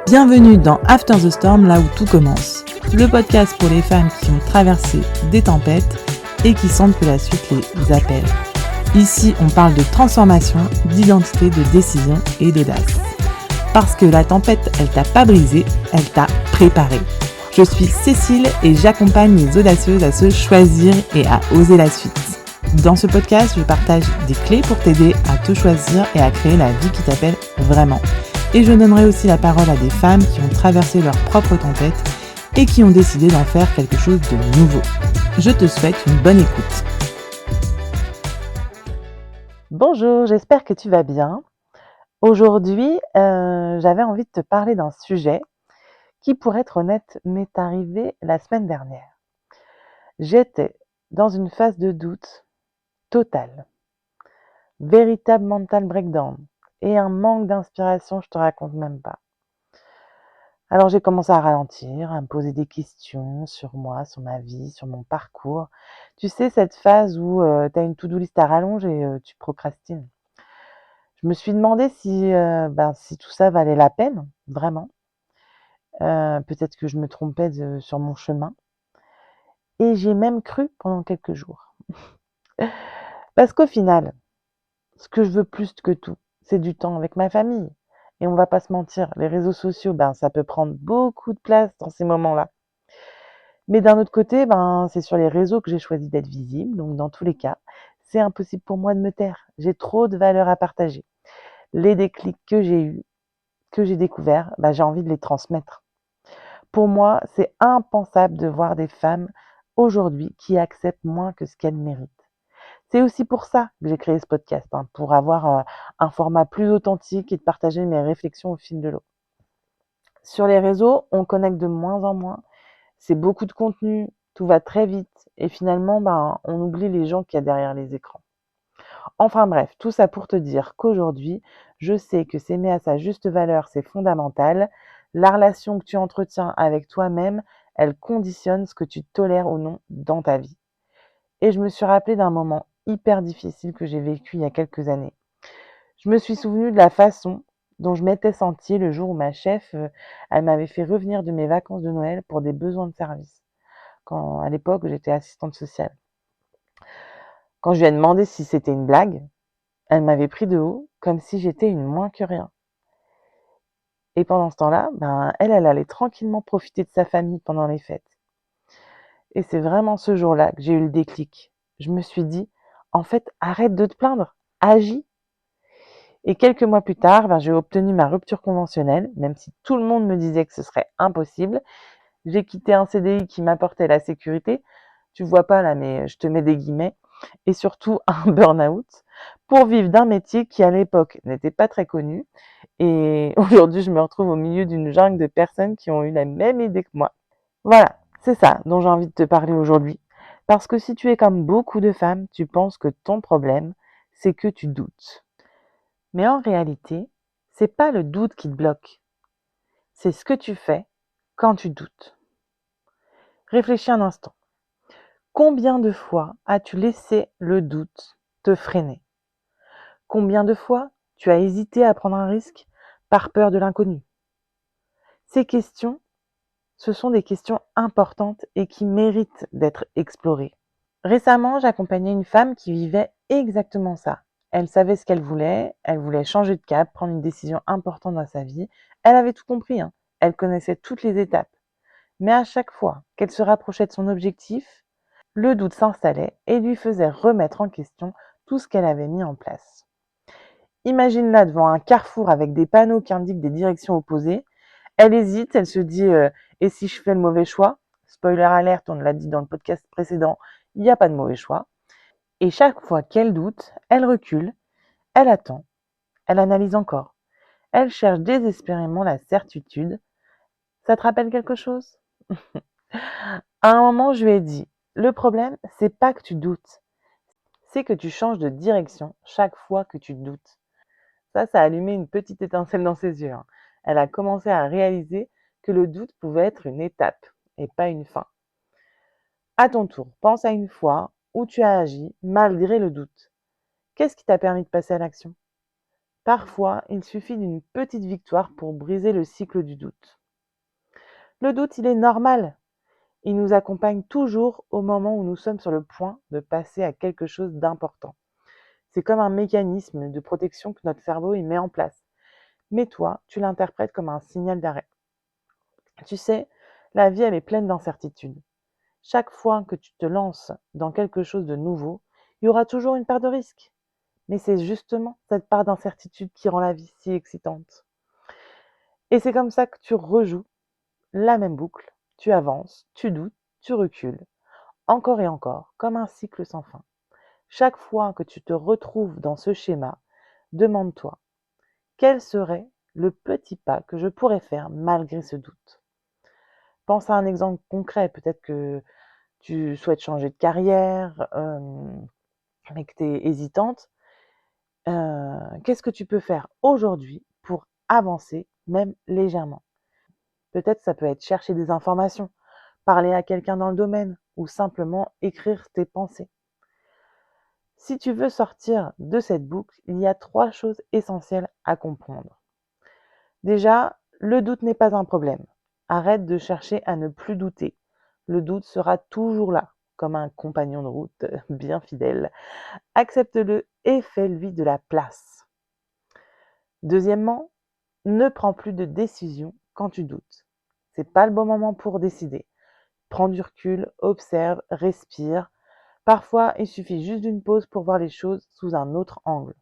Bienvenue dans After the Storm, là où tout commence. Le podcast pour les femmes qui ont traversé des tempêtes et qui sentent que la suite les appelle. Ici, on parle de transformation, d'identité, de décision et d'audace. Parce que la tempête, elle t'a pas brisé, elle t'a préparé. Je suis Cécile et j'accompagne les audacieuses à se choisir et à oser la suite. Dans ce podcast, je partage des clés pour t'aider à te choisir et à créer la vie qui t'appelle vraiment. Et je donnerai aussi la parole à des femmes qui ont traversé leur propre tempête et qui ont décidé d'en faire quelque chose de nouveau. Je te souhaite une bonne écoute. Bonjour, j'espère que tu vas bien. Aujourd'hui, j'avais envie de te parler d'un sujet qui, pour être honnête, m'est arrivé la semaine dernière. J'étais dans une phase de doute total, véritable mental breakdown et un manque d'inspiration, je te raconte même pas. Alors j'ai commencé à ralentir, à me poser des questions sur moi, sur ma vie, sur mon parcours. Tu sais, cette phase où tu as une to-do list à rallonge et tu procrastines. Je me suis demandé si tout ça valait la peine, vraiment. Peut-être que je me trompais sur mon chemin. Et j'ai même cru pendant quelques jours. Parce qu'au final, ce que je veux plus que tout, c'est du temps avec ma famille. Et on va pas se mentir, les réseaux sociaux, ça peut prendre beaucoup de place dans ces moments-là. Mais d'un autre côté, c'est sur les réseaux que j'ai choisi d'être visible, donc dans tous les cas, c'est impossible pour moi de me taire. J'ai trop de valeurs à partager. Les déclics que j'ai eus, que j'ai découverts, j'ai envie de les transmettre. Pour moi, c'est impensable de voir des femmes aujourd'hui qui acceptent moins que ce qu'elles méritent. C'est aussi pour ça que j'ai créé ce podcast, pour avoir un format plus authentique et de partager mes réflexions au fil de l'eau. Sur les réseaux, on connecte de moins en moins. C'est beaucoup de contenu, tout va très vite et finalement, on oublie les gens qu'il y a derrière les écrans. Enfin bref, tout ça pour te dire qu'aujourd'hui, je sais que s'aimer à sa juste valeur, c'est fondamental. La relation que tu entretiens avec toi-même, elle conditionne ce que tu tolères ou non dans ta vie. Et je me suis rappelée d'un moment hyper difficile que j'ai vécu il y a quelques années. Je me suis souvenue de la façon dont je m'étais sentie le jour où ma chef, elle m'avait fait revenir de mes vacances de Noël pour des besoins de service. À l'époque, j'étais assistante sociale. Quand je lui ai demandé si c'était une blague, elle m'avait pris de haut comme si j'étais une moins que rien. Et pendant ce temps-là, elle allait tranquillement profiter de sa famille pendant les fêtes. Et c'est vraiment ce jour-là que j'ai eu le déclic. Je me suis dit, en fait, arrête de te plaindre, agis. Et quelques mois plus tard, j'ai obtenu ma rupture conventionnelle, même si tout le monde me disait que ce serait impossible. J'ai quitté un CDI qui m'apportait la sécurité. Tu vois pas là, mais je te mets des guillemets. Et surtout un burn-out pour vivre d'un métier qui à l'époque n'était pas très connu. Et aujourd'hui, je me retrouve au milieu d'une jungle de personnes qui ont eu la même idée que moi. Voilà, c'est ça dont j'ai envie de te parler aujourd'hui. Parce que si tu es comme beaucoup de femmes, tu penses que ton problème, c'est que tu doutes. Mais en réalité, c'est pas le doute qui te bloque. C'est ce que tu fais quand tu doutes. Réfléchis un instant. Combien de fois as-tu laissé le doute te freiner? Combien de fois tu as hésité à prendre un risque par peur de l'inconnu? Ces questions, ce sont des questions importantes et qui méritent d'être explorées. Récemment, j'accompagnais une femme qui vivait exactement ça. Elle savait ce elle voulait changer de cap, prendre une décision importante dans sa vie. Elle avait tout compris, elle connaissait toutes les étapes. Mais à chaque fois qu'elle se rapprochait de son objectif, le doute s'installait et lui faisait remettre en question tout ce qu'elle avait mis en place. Imagine-la devant un carrefour avec des panneaux qui indiquent des directions opposées. Elle hésite, elle se dit et si je fais le mauvais choix? Spoiler alert, on l'a dit dans le podcast précédent, il n'y a pas de mauvais choix. Et chaque fois qu'elle doute, elle recule, elle attend, elle analyse encore. Elle cherche désespérément la certitude. Ça te rappelle quelque chose? À un moment, je lui ai dit, le problème, c'est pas que tu doutes, c'est que tu changes de direction chaque fois que tu doutes. Ça a allumé une petite étincelle dans ses yeux. Elle a commencé à réaliser que le doute pouvait être une étape et pas une fin. À ton tour, pense à une fois où tu as agi malgré le doute. Qu'est-ce qui t'a permis de passer à l'action? Parfois, il suffit d'une petite victoire pour briser le cycle du doute. Le doute, il est normal. Il nous accompagne toujours au moment où nous sommes sur le point de passer à quelque chose d'important. C'est comme un mécanisme de protection que notre cerveau y met en place. Mais toi, tu l'interprètes comme un signal d'arrêt. Tu sais, la vie, elle est pleine d'incertitudes. Chaque fois que tu te lances dans quelque chose de nouveau, il y aura toujours une part de risque. Mais c'est justement cette part d'incertitude qui rend la vie si excitante. Et c'est comme ça que tu rejoues la même boucle. Tu avances, tu doutes, tu recules, encore et encore, comme un cycle sans fin. Chaque fois que tu te retrouves dans ce schéma, demande-toi, quel serait le petit pas que je pourrais faire malgré ce doute? Pense à un exemple concret, peut-être que tu souhaites changer de carrière, mais que tu es hésitante. Qu'est-ce que tu peux faire aujourd'hui pour avancer, même légèrement? Peut-être ça peut être chercher des informations, parler à quelqu'un dans le domaine ou simplement écrire tes pensées. Si tu veux sortir de cette boucle, il y a 3 choses essentielles à comprendre. Déjà, le doute n'est pas un problème. Arrête de chercher à ne plus douter. Le doute sera toujours là, comme un compagnon de route bien fidèle. Accepte-le et fais-lui de la place. Deuxièmement, ne prends plus de décision quand tu doutes. C'est pas le bon moment pour décider. Prends du recul, observe, respire. Parfois, il suffit juste d'une pause pour voir les choses sous un autre angle.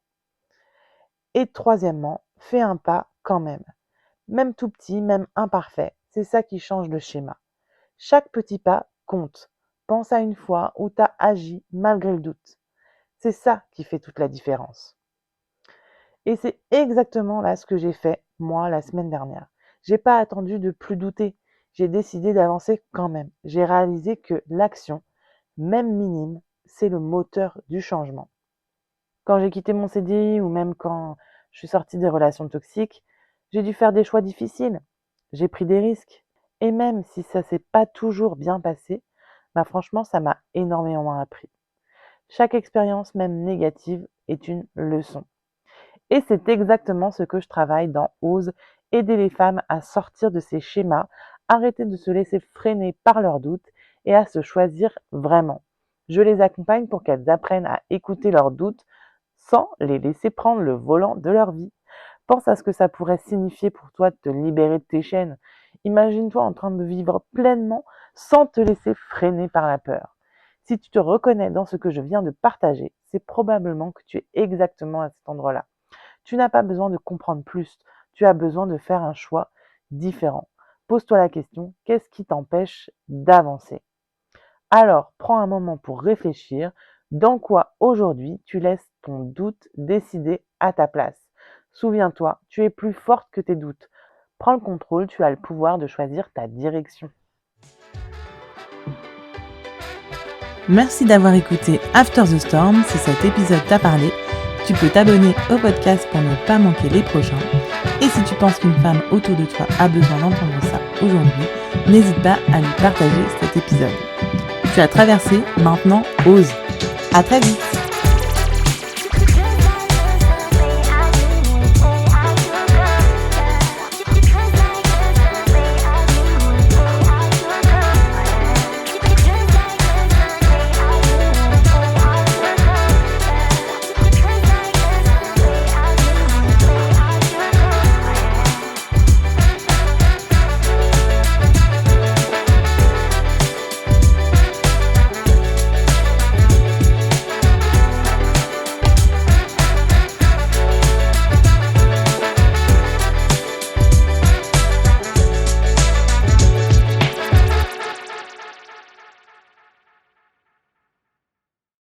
Et troisièmement, fais un pas quand même. Même tout petit, même imparfait, c'est ça qui change le schéma. Chaque petit pas compte. Pense à une fois où tu as agi malgré le doute. C'est ça qui fait toute la différence. Et c'est exactement là ce que j'ai fait, moi, la semaine dernière. J'ai pas attendu de plus douter. J'ai décidé d'avancer quand même. J'ai réalisé que l'action, même minime, c'est le moteur du changement. Quand j'ai quitté mon CDI ou même quand je suis sortie des relations toxiques, j'ai dû faire des choix difficiles. J'ai pris des risques. Et même si ça s'est pas toujours bien passé, franchement, ça m'a énormément appris. Chaque expérience, même négative, est une leçon. Et c'est exactement ce que je travaille dans Ose, aider les femmes à sortir de ces schémas, arrêter de se laisser freiner par leurs doutes et à se choisir vraiment. Je les accompagne pour qu'elles apprennent à écouter leurs doutes sans les laisser prendre le volant de leur vie. Pense à ce que ça pourrait signifier pour toi de te libérer de tes chaînes. Imagine-toi en train de vivre pleinement sans te laisser freiner par la peur. Si tu te reconnais dans ce que je viens de partager, c'est probablement que tu es exactement à cet endroit-là. Tu n'as pas besoin de comprendre plus, tu as besoin de faire un choix différent. Pose-toi la question, qu'est-ce qui t'empêche d'avancer? Alors, prends un moment pour réfléchir, dans quoi aujourd'hui tu laisses ton doute décider à ta place. Souviens-toi, tu es plus forte que tes doutes. Prends le contrôle, tu as le pouvoir de choisir ta direction. Merci d'avoir écouté After the Storm. Si cet épisode t'a parlé, tu peux t'abonner au podcast pour ne pas manquer les prochains. Et si tu penses qu'une femme autour de toi a besoin d'entendre ça aujourd'hui, n'hésite pas à lui partager cet épisode. Tu as traversé, maintenant ose. À très vite.